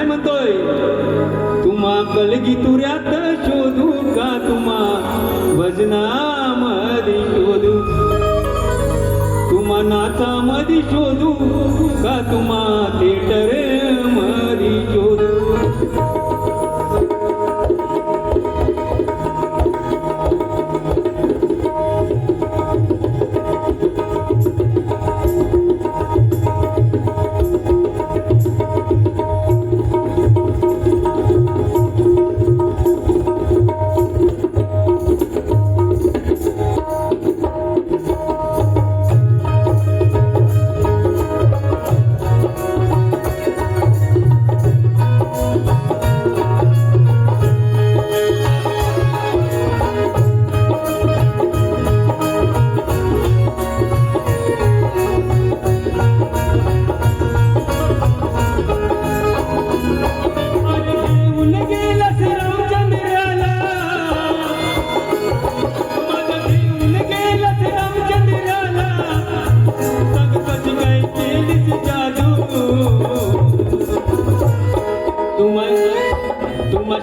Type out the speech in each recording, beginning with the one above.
काय म्हणतोय? तुम्हा कलगी तुऱ्यात शोधू का तुम्हा भजनामध्ये शोधू, तुम्हा नाचामध्ये शोधू का तुम्हा थिएटर मध्ये शोधू.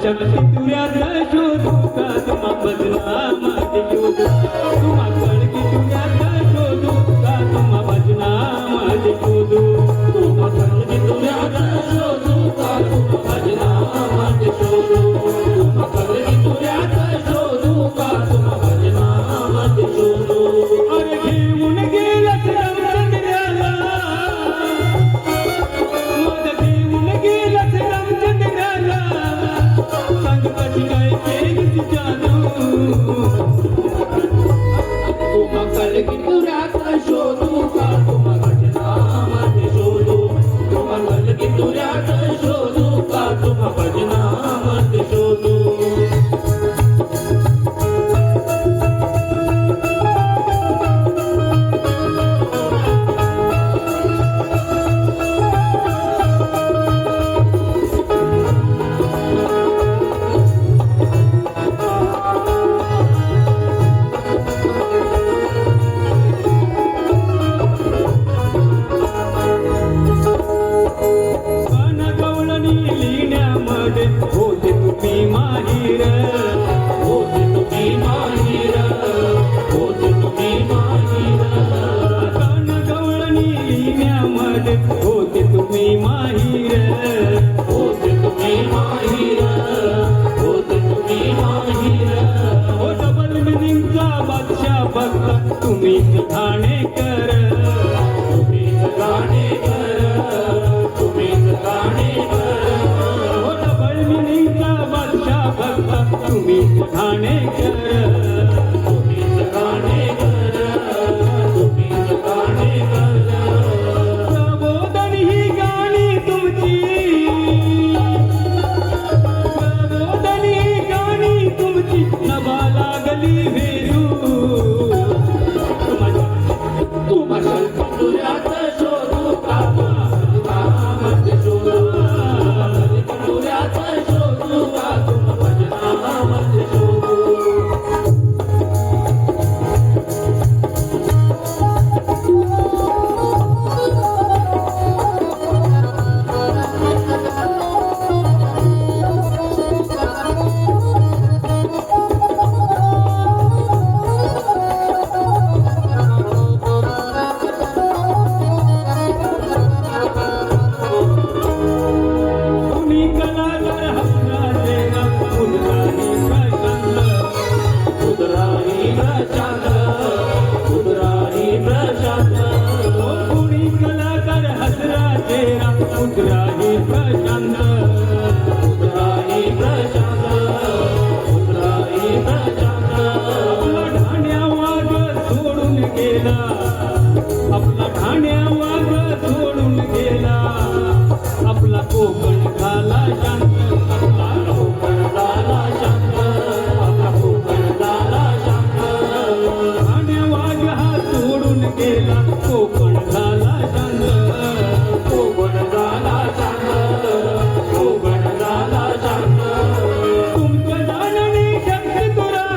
शक्ती तुऱ्यात शोधू का तुम्हा भजनामध्ये शोधू, तुम्हा कळगी तुऱ्यात शोधू का तुम्हा भजनामध्ये शोधू, तुम्हा कळगी तुऱ्यात शोधू का तुम्हा भजनामध्ये शोधू, तुम्हा कळगी तुऱ्यात शोधू का तुम्हा भजनामध्ये शोधू. अरे घेऊन गेलास रामचंद्राला, मग घेऊन गेलास रामचंद्राला, सांग कशी काय केलीस जादू. तुम्हा कलगी तुऱ्यात शोधू का तुम्हा भजनामध्ये शोधू, तुम्हा कलगी तुऱ्यात शोधू का तुम्हा भजनामध्ये शोधू. होते तुम्ही माहीर, होते तुम्ही माहीर, होते तुम्ही माहीर. कान गवळणी लिहिण्यामध्ये होते तुम्ही माहीर, होते तुम्ही माहीर, होते तुम्ही माहीर. हो डबल मिनिंगचा बादशाह बघता तुम्हीच ठाणेकर, तुम्हीच ठाणेकर, तुम्हीच ठाणेकर. तुम्हीच ठाणेकर, तुम्हीच ठाणेकर, तुम्हीच ठाणेकर. प्रबोधन ही गाणी तुमची, प्रबोधन ही गाणी तुमची नभा लागली वेरू. तुम्हा शक्ती तुऱ्यात शोधू का भजनामध्ये शोधू, तुऱ्यात शोधू का तुम्हा भजनामध्ये शोधू. उतराही प्रशांत, उतराही प्रशांत, उतराही प्रशांत. आपला ठाण्या वाघ सोडून गेला, आपला ठाण्या वाघ सोडून गेला. आपला कोकण झाला शांत, आपला कोकण झाला शांत, आपला कोकण झाला शांत. ठाण्या वाघ हा सोडून गेला, कोकण झाला शांत, कोकण झाला शांत, कोकण झाला शांत. तुमच्या जाणणे शक्ती तुरा,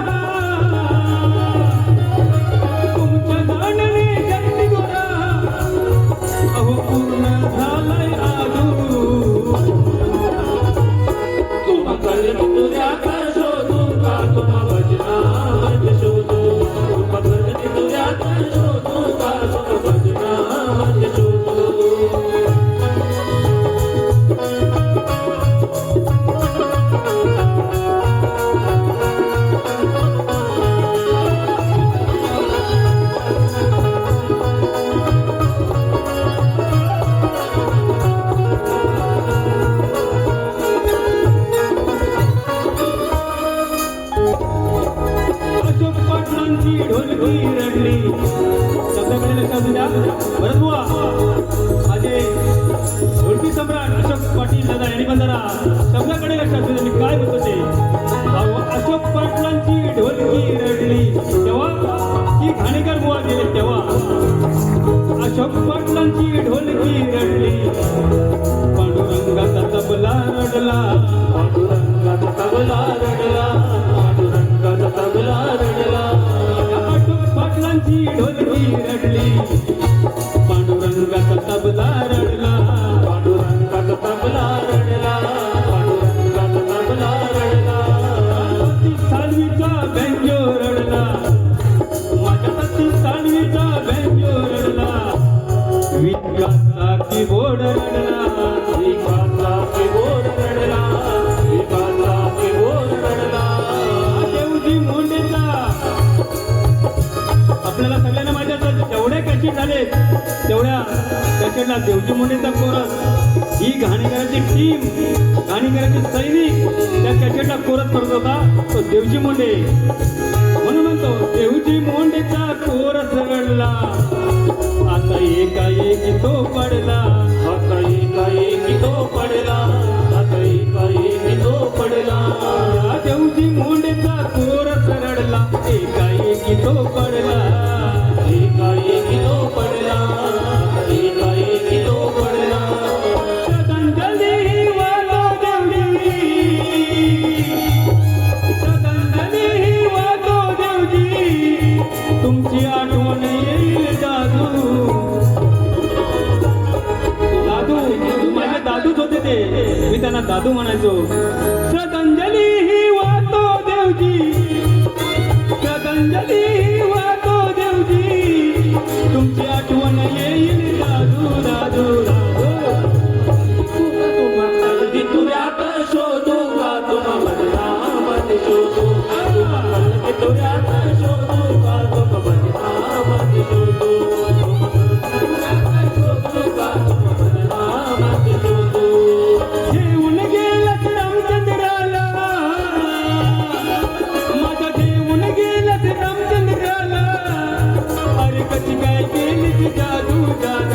तुमच्या जाणणे शक्ती तुरा. अहो पूर्ण झालाय आजू, शोधू का तुम बदनामत शोधू अशोक पाटलांची ढोलकी रडली शब्दाकडे लक्षात द्या बरं बुवा माझे ढोलकी सम्राट अशोक पाटील दादा यांनी पण जरा शब्दाकडे लक्षात द्या मी काय बोलतो ते अहो, अशोक पाटलांची ढोलकी रडली तेव्हा ती घाणेकर बुवा गेले तेव्हा अशोक पाटलांची ढोलकी रडली पांडुरंगाचा तबला रडला पांडुरंगाचा तबला रडला पांडुरंगाचा तबला रडला अशोक पाटलांची ढोलकी रडली पांडुरंगाचा तबला रडला पांडुरंगाचा तबला रडला पांडुरंगाचा तबला रडला सालवीचा बँजो रडला माझ्या तती सालवीचा बँजो रडला विकासचा कीबोर्ड रडला विकासचा कीबोर्ड रडला विकासचा कीबोर्ड रडला देवजी मोंडेचा आपल्याला सगळ्यांना माहिती असतं जेवढ्या कॅसेट झाले तेवढ्या कॅसेटला देवजी मोंडेचा कोरस ही घाणेकरांची टीम घाणेकरांचे सैनिक त्या कॅसेटला कोरस करत होता तो देवजी मोंडे म्हणून म्हणतो देवजी मोंडेचा कोरस रडला आता एकाएकी तो पडला आता एकाएकी तो पडला आता एकाएकी तो पडला देवजी मोंडेचा कोरस रडला एकाएकी तो पडला एकाएकी तो पडला एकाएकी तो पडला श्रद्धांजली वालो देवजी श्रद्धांजली वालो देवजी तुमची आठवण येईल दादू दादू माझे दादूच होते ते मी त्यांना दादू म्हणायचो श्रद्धांजली वालो देवजी श्रद्धांजली वालो देवजी तुमची आठवण येईल दादू दादू दादू तुऱ्यात शोधू का तुम बदनामत शोधू तुऱ्यात शोधू का तुम बदनामत शोधू शोधू का तुम बदनामत शोधू घेऊन गेलत रामचंद्राला माझा घेऊन गेलत रामचंद्राला अरे कशी काय केली ती जादू जादू